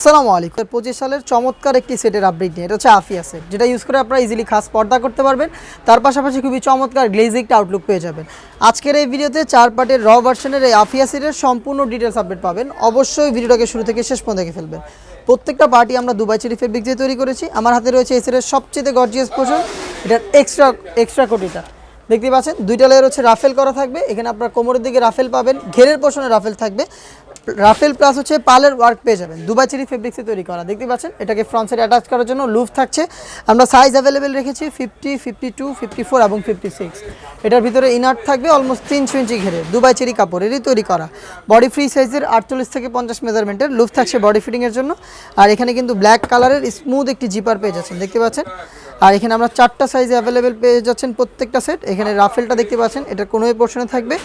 আসসালামু আলাইকুম। 25 সালের চমৎকার একটি সেটের আপডেট নিয়ে, এটা হচ্ছে আফিয়া সেট, যেটা ইউজ করে আপনারা ইজিলি খাস পর্দা করতে পারবেন। তার পাশাপাশি খুবই চমৎকার গ্লেজি একটা আউটলুক পেয়ে যাবেন। আজকের এই ভিডিওতে 4 পার্টের র ভার্সনের এই আফিয়া সেটের সম্পূর্ণ ডিটেলস আপডেট পাবেন। অবশ্যই ভিডিওটাকে শুরু থেকে শেষ পর্যন্ত দেখে ফেলবেন। প্রত্যেকটা পার্টি আমরা দুবাই চেরি ফেব্রিক দিয়ে তৈরি করেছি। আমার হাতে রয়েছে এই সেটের সবচেয়ে গর্জিয়াস পোর্শন, এটার এক্সট্রা কোটিটা দেখতে পাচ্ছেন। দুইটা লেয়ার হচ্ছে রাফেল করা থাকবে। এখানে আপনার কোমরের দিকে রাফেল পাবেন, ঘেরের পোর্শনে রাফেল থাকবে। রাফেল প্লাস হচ্ছে পালের ওয়ার্ক পেয়ে যাবেন, দুবাই চেরি ফেব্রিক্সে তৈরি করা। দেখতে পাচ্ছেন এটাকে ফ্রন্ট সাইডে অ্যাটাচ করার জন্য লুফ থাকছে। আমরা সাইজ অ্যাভেলেবেল রেখেছি 50, 52, 54 এবং 56। এটার ভিতরে ইনার থাকবে অলমোস্ট 300 ইঞ্চি ঘেরে, দুবাই চেরি কাপড়েরই তৈরি করা। বডি ফ্রি সাইজের 48 থেকে 50 মেজারমেন্টের লুফ থাকছে বডি ফিটিংয়ের জন্য। আর এখানে কিন্তু ব্ল্যাক কালারের স্মুথ একটি জিপার পেয়ে যাচ্ছেন, দেখতে পাচ্ছেন। আর এখানে আমরা 4টা সাইজে অ্যাভেলেবেল পেয়ে যাচ্ছেন প্রত্যেকটা সেট। এখানে রাফেলটা দেখতে পাচ্ছেন, এটা কোনো পোর্শনে থাকবে।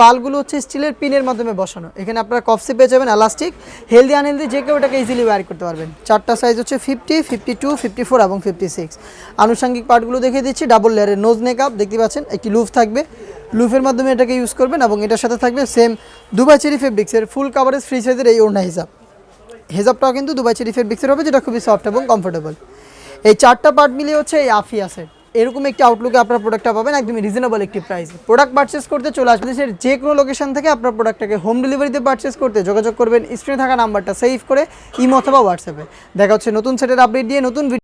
পালগুলো হচ্ছে স্টিলের পিনের মাধ্যমে বসানো। এখানে আপনারা কফসি পেয়ে যাবেন এলাস্টিক। হেলদি আনহেলদি যে কেউ এটাকে ইজিলি ওয়্যার করতে পারবেন। 4টা সাইজ হচ্ছে 50, 52, 54 এবং 56। আনুষঙ্গিক পার্টগুলো দেখিয়ে দিচ্ছি। ডাবল লেয়ারের নোজ নেকআপ দেখতে পাচ্ছেন, একটি লুফ থাকবে। লুফের মাধ্যমে এটাকে ইউজ করবেন এবং এটার সাথে থাকবে সেম দুবাই চেরি ফেব্রিক্সের ফুল কাভারেজ ফ্রি সাইজের এই ওড়না হেজাবটাও কিন্তু দুবাই চেরি ফেব্রিক্সের হবে, যেটা খুবই সফট এবং কমফোর্টেবল। এই 4টা পার্ট মিলিয়ে হচ্ছে এই আফিয়া সেট। এরকম একটি আউটলুকে আপনার প্রোডাক্টটা পাবেন একদমই রিজনেবল একটি প্রাইসে। প্রোডাক্ট পারচেস করতে চলে আসবেন দেশের যে কোনো লোকেশন থেকে। আপনার প্রোডাক্টটাকে হোম ডেলিভারিতে পারচেস করতে যোগাযোগ করবেন স্ক্রিনে থাকা নাম্বারটা সেভ করে ইমো অথবা হোয়াটসঅ্যাপে। দেখা হচ্ছে নতুন সেটের আপডেট দিয়ে নতুন